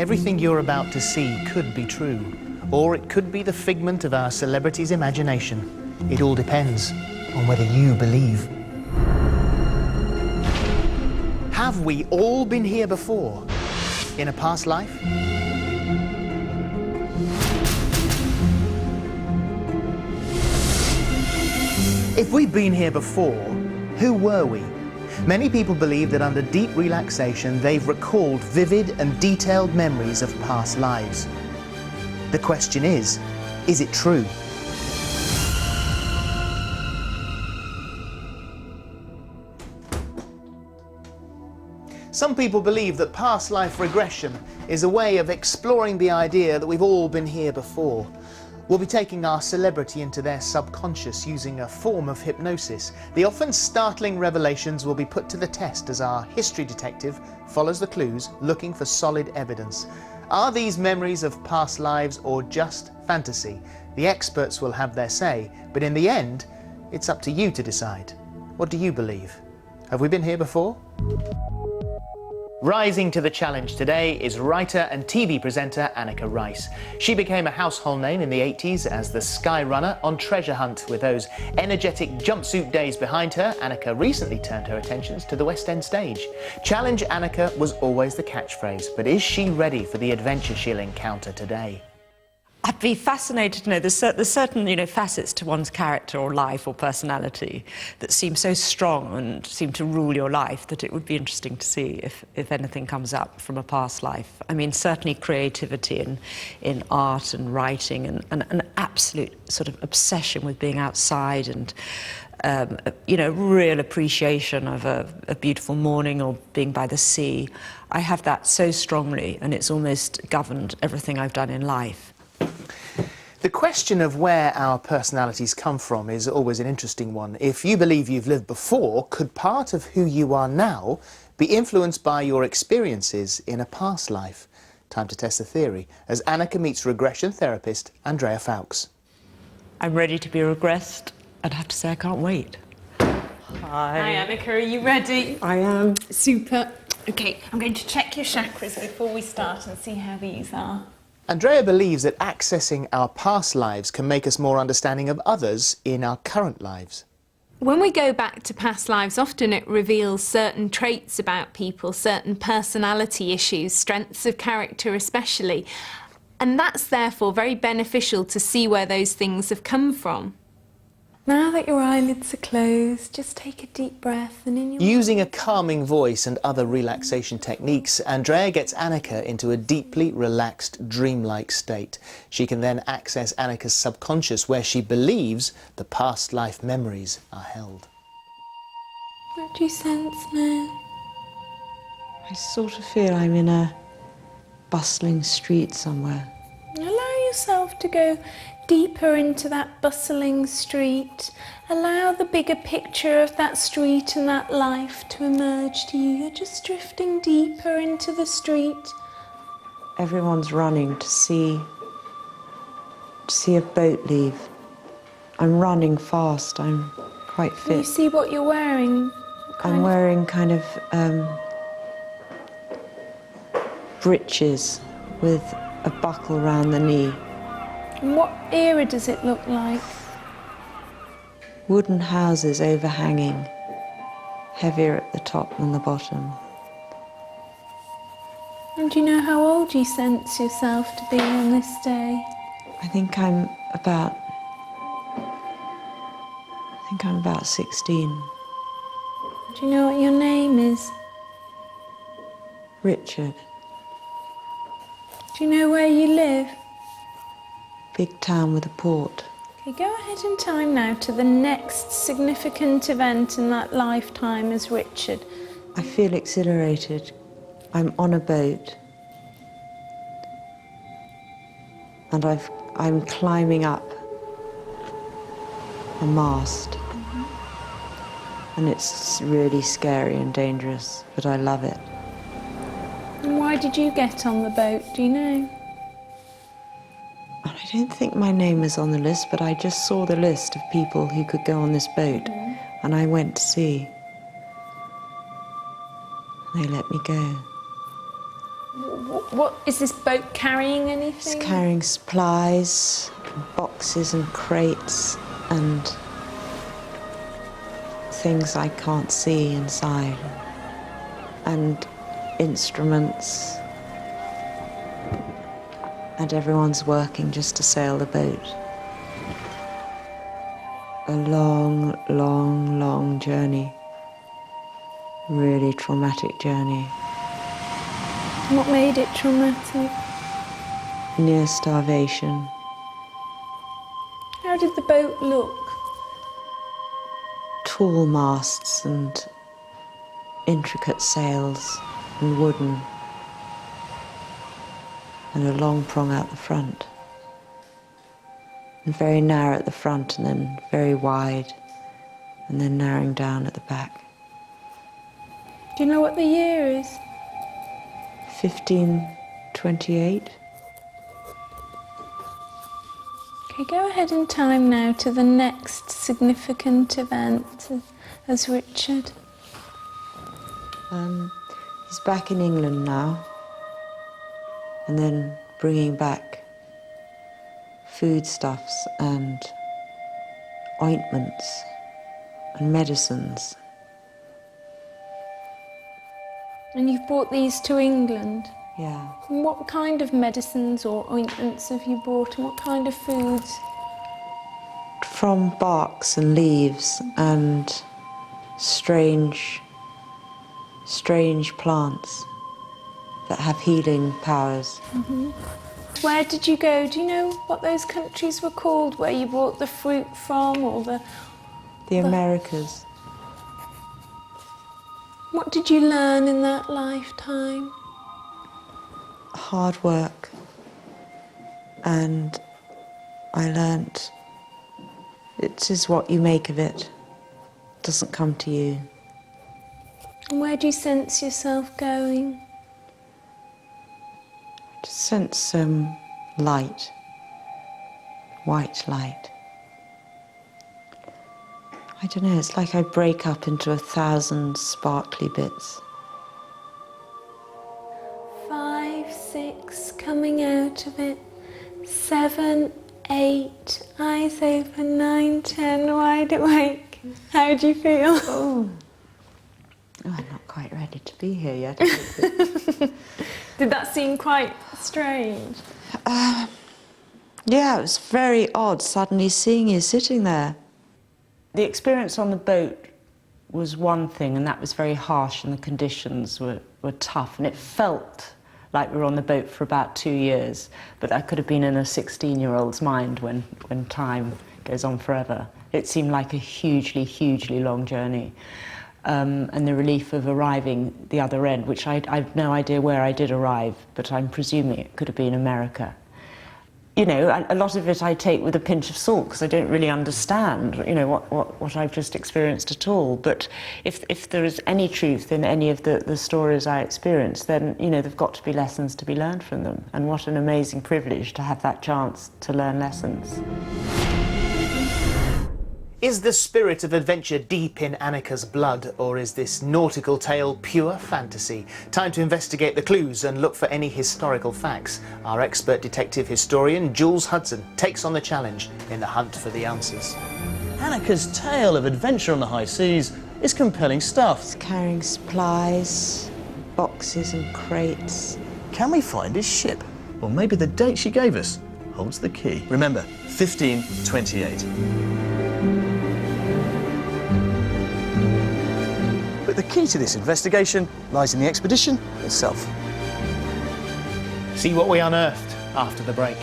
Everything you're about to see could be true, or it could be the figment of our celebrity's imagination. It all depends on whether you believe. Have we all been here before, in a past life? If we've been here before, who were we? Many people believe that under deep relaxation, they've recalled vivid and detailed memories of past lives. The question is it true? Some people believe that past life regression is a way of exploring the idea that we've all been here before. We'll be taking our celebrity into their subconscious using a form of hypnosis. The often startling revelations will be put to the test as our history detective follows the clues, looking for solid evidence. Are these memories of past lives or just fantasy? The experts will have their say, but in the end, it's up to you to decide. What do you believe? Have we been here before? Rising to the challenge today is writer and TV presenter Anneka Rice. She became a household name in the 80s as the Sky Runner on Treasure Hunt. With those energetic jumpsuit days behind her, Anneka recently turned her attentions to the West End stage. Challenge Anneka was always the catchphrase, but is she ready for the adventure she'll encounter today? I'd be fascinated to know there's certain facets to one's character or life or personality that seem so strong and seem to rule your life that it would be interesting to see if anything comes up from a past life. I mean, certainly creativity in art and writing and an absolute sort of obsession with being outside and real appreciation of a beautiful morning or being by the sea. I have that so strongly, and it's almost governed everything I've done in life. The question of where our personalities come from is always an interesting one. If you believe you've lived before, could part of who you are now be influenced by your experiences in a past life? Time to test the theory as Anneka meets regression therapist Andrea Fowkes. I'm ready to be regressed. I'd have to say I can't wait. Hi Anneka, are you ready? I am. Super. Okay, I'm going to check your chakras before we start and see how these are. Andrea believes that accessing our past lives can make us more understanding of others in our current lives. When we go back to past lives, often it reveals certain traits about people, certain personality issues, strengths of character especially. And that's therefore very beneficial to see where those things have come from. Now that your eyelids are closed, just take a deep breath and in your... Using a calming voice and other relaxation techniques, Andrea gets Anneka into a deeply relaxed, dreamlike state. She can then access Anneka's subconscious, where she believes the past life memories are held. What do you sense now? I sort of feel I'm in a bustling street somewhere. Allow yourself to go deeper into that bustling street. Allow the bigger picture of that street and that life to emerge to you. You're just drifting deeper into the street. Everyone's running to see a boat leave. I'm running fast. I'm quite fit. You see what you're wearing? I'm wearing kind of breeches with a buckle around the knee. And what era does it look like? Wooden houses overhanging, heavier at the top than the bottom. And do you know how old you sense yourself to be on this day? I think I'm about 16. Do you know what your name is? Richard. Do you know where you live? Big town with a port. Okay, go ahead in time now to the next significant event in that lifetime as Richard. I feel exhilarated. I'm on a boat. And I'm climbing up a mast. And it's really scary and dangerous, but I love it. And why did you get on the boat, do you know? I don't think my name is on the list, but I just saw the list of people who could go on this boat, and I went to see. They let me go. What is this boat carrying? Anything? It's carrying supplies, boxes and crates, and things I can't see inside, and instruments. And everyone's working just to sail the boat. A long, long, long journey. Really traumatic journey. What made it traumatic? Near starvation. How did the boat look? Tall masts and intricate sails and wooden. And a long prong out the front. And very narrow at the front and then very wide and then narrowing down at the back. Do you know what the year is? 1528. Okay, go ahead in time now to the next significant event as Richard. He's back in England now, and then bringing back foodstuffs and ointments and medicines. And you've brought these to England? Yeah. And what kind of medicines or ointments have you brought, and what kind of foods? From barks and leaves and strange plants that have healing powers. Where did you go? Do you know what those countries were called, where you brought the fruit from, or The Americas. What did you learn in that lifetime? Hard work. And I learnt it is what you make of it. It doesn't come to you. And where do you sense yourself going? I just sense some light, white light. I don't know, it's like I break up into 1,000 sparkly bits. 5, 6, coming out of it. 7, 8, eyes open. 9, 10, wide awake. How do you feel? Oh, I'm not quite ready to be here yet. Did that seem quite strange? Yeah, it was very odd suddenly seeing you sitting there. The experience on the boat was one thing, and that was very harsh, and the conditions were tough, and it felt like we were on the boat for about 2 years, but that could have been in a 16-year-old's mind when time goes on forever. It seemed like a hugely, hugely long journey. And the relief of arriving the other end, which I've no idea where I did arrive, but I'm presuming it could have been America. You know, a lot of it I take with a pinch of salt because I don't really understand, you know, what I've just experienced at all. But if there is any truth in any of the stories I experienced, then, you know, there've got to be lessons to be learned from them. And what an amazing privilege to have that chance to learn lessons. Is the spirit of adventure deep in Anneka's blood, or is this nautical tale pure fantasy? Time to investigate the clues and look for any historical facts. Our expert detective historian, Jules Hudson, takes on the challenge in the hunt for the answers. Anneka's tale of adventure on the high seas is compelling stuff. It's carrying supplies, boxes and crates. Can we find his ship? Or maybe the date she gave us holds the key. Remember, 1528. But the key to this investigation lies in the expedition itself. See what we unearthed after the break.